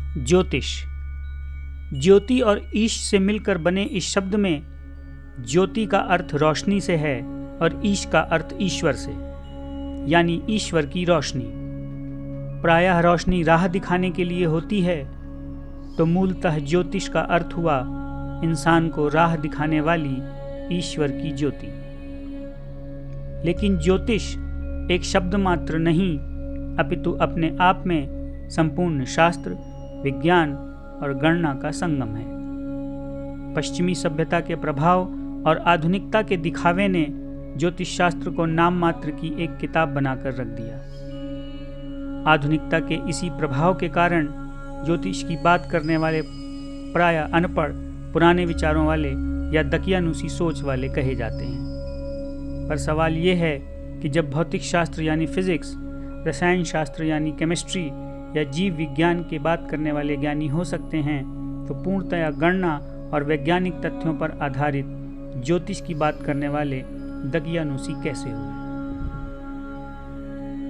ज्योतिष। ज्योति और ईश से मिलकर बने इस शब्द में ज्योति का अर्थ रोशनी से है और ईश का अर्थ ईश्वर से, यानी ईश्वर की रोशनी। प्रायः रोशनी राह दिखाने के लिए होती है, तो मूलतः ज्योतिष का अर्थ हुआ इंसान को राह दिखाने वाली ईश्वर की ज्योति। लेकिन ज्योतिष एक शब्द मात्र नहीं, अपितु अपने आप में संपूर्ण शास्त्र, विज्ञान और गणना का संगम है। पश्चिमी सभ्यता के प्रभाव और आधुनिकता के दिखावे ने ज्योतिष शास्त्र को नाम मात्र की एक किताब बनाकर रख दिया। आधुनिकता के इसी प्रभाव के कारण ज्योतिष की बात करने वाले प्रायः अनपढ़, पुराने विचारों वाले या दकियानुसी सोच वाले कहे जाते हैं। पर सवाल ये है कि जब भौतिक शास्त्र यानी फिजिक्स, रसायन शास्त्र यानी केमिस्ट्री या जीव विज्ञान की बात करने वाले ज्ञानी हो सकते हैं, तो पूर्णतया गणना और वैज्ञानिक तथ्यों पर आधारित ज्योतिष की बात करने वाले दकियानुसी कैसे हुए?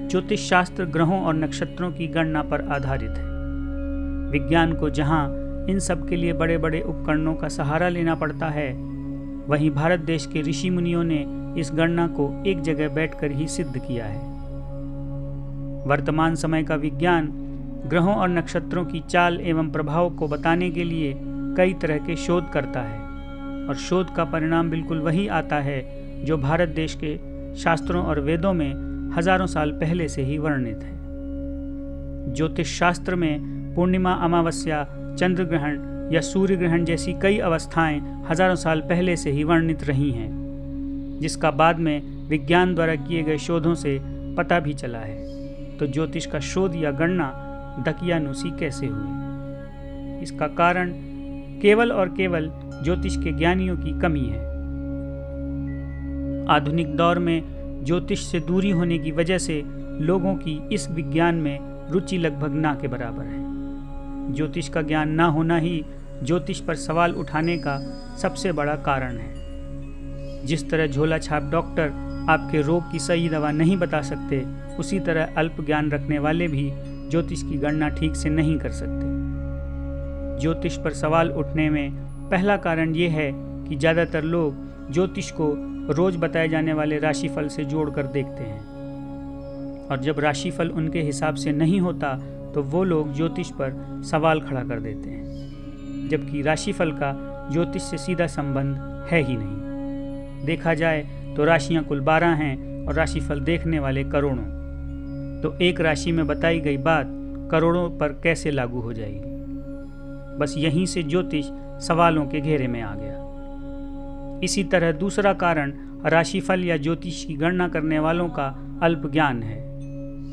ज्योतिष शास्त्र ग्रहों और नक्षत्रों की गणना पर आधारित है। विज्ञान को जहां इन सब के लिए बड़े बड़े उपकरणों का सहारा लेना पड़ता है, वहीं भारत देश के ऋषि मुनियों ने इस गणना को एक जगह बैठकर ही सिद्ध किया है। वर्तमान समय का विज्ञान ग्रहों और नक्षत्रों की चाल एवं प्रभाव को बताने के लिए कई तरह के शोध करता है, और शोध का परिणाम बिल्कुल वही आता है जो भारत देश के शास्त्रों और वेदों में हजारों साल पहले से ही वर्णित है। ज्योतिष शास्त्र में पूर्णिमा, अमावस्या, चंद्र ग्रहण या सूर्य ग्रहण जैसी कई अवस्थाएं हजारों साल पहले से ही वर्णित रही हैं, जिसका बाद में विज्ञान द्वारा किए गए शोधों से पता भी चला है। तो ज्योतिष का शोध या गणना दकियानुसी कैसे हुए? इसका कारण केवल और केवल ज्योतिष के ज्ञानियों की कमी है। आधुनिक दौर में ज्योतिष से दूरी होने की वजह से लोगों की इस विज्ञान में रुचि लगभग ना के बराबर है। ज्योतिष का ज्ञान ना होना ही ज्योतिष पर सवाल उठाने का सबसे बड़ा कारण है। जिस तरह झोला छाप डॉक्टर आपके रोग की सही दवा नहीं बता सकते, उसी तरह अल्प ज्ञान रखने वाले भी ज्योतिष की गणना ठीक से नहीं कर सकते। ज्योतिष पर सवाल उठने में पहला कारण ये है कि ज़्यादातर लोग ज्योतिष को रोज बताए जाने वाले राशिफल से जोड़कर देखते हैं, और जब राशिफल उनके हिसाब से नहीं होता तो वो लोग ज्योतिष पर सवाल खड़ा कर देते हैं, जबकि राशिफल का ज्योतिष से सीधा संबंध है ही नहीं। देखा जाए तो राशियां कुल 12 हैं और राशिफल देखने वाले करोड़ों, तो एक राशि में बताई गई बात करोड़ों पर कैसे लागू हो जाएगी? बस यहीं से ज्योतिष सवालों के घेरे में आ गया। इसी तरह दूसरा कारण राशिफल या ज्योतिष की गणना करने वालों का अल्प ज्ञान है।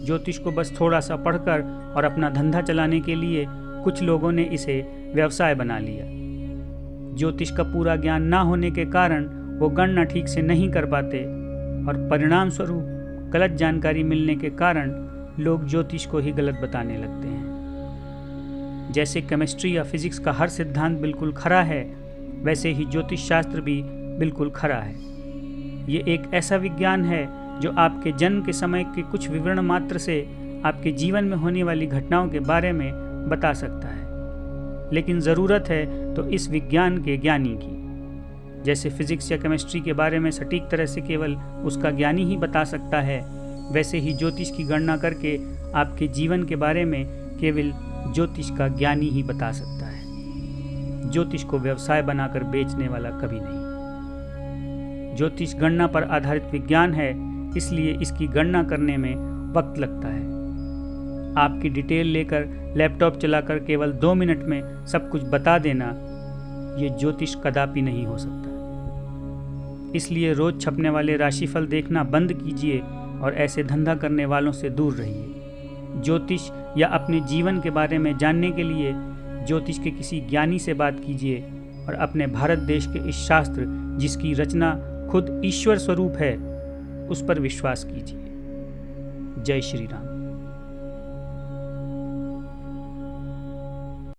ज्योतिष को बस थोड़ा सा पढ़कर और अपना धंधा चलाने के लिए कुछ लोगों ने इसे व्यवसाय बना लिया। ज्योतिष का पूरा ज्ञान ना होने के कारण वो गणना ठीक से नहीं कर पाते, और परिणाम स्वरूप गलत जानकारी मिलने के कारण लोग ज्योतिष को ही गलत बताने लगते हैं। जैसे केमिस्ट्री या फिजिक्स का हर सिद्धांत बिल्कुल खरा है, वैसे ही ज्योतिष शास्त्र भी बिल्कुल खरा है। ये एक ऐसा विज्ञान है जो आपके जन्म के समय के कुछ विवरण मात्र से आपके जीवन में होने वाली घटनाओं के बारे में बता सकता है। लेकिन ज़रूरत है तो इस विज्ञान के ज्ञानी की। जैसे फिजिक्स या केमिस्ट्री के बारे में सटीक तरह से केवल उसका ज्ञानी ही बता सकता है, वैसे ही ज्योतिष की गणना करके आपके जीवन के बारे में केवल ज्योतिष का ज्ञानी ही बता सकता है। ज्योतिष को व्यवसाय बनाकर बेचने वाला कभी नहीं। ज्योतिष गणना पर आधारित विज्ञान है, इसलिए इसकी गणना करने में वक्त लगता है। आपकी डिटेल लेकर लैपटॉप चलाकर केवल 2 मिनट में सब कुछ बता देना, ये ज्योतिष कदापि नहीं हो सकता। इसलिए रोज छपने वाले राशिफल देखना बंद कीजिए और ऐसे धंधा करने वालों से दूर रहिए। ज्योतिष या अपने जीवन के बारे में जानने के लिए ज्योतिष के किसी ज्ञानी से बात कीजिए, और अपने भारत देश के इस शास्त्र, जिसकी रचना खुद ईश्वर स्वरूप है, उस पर विश्वास कीजिए। जय श्री राम।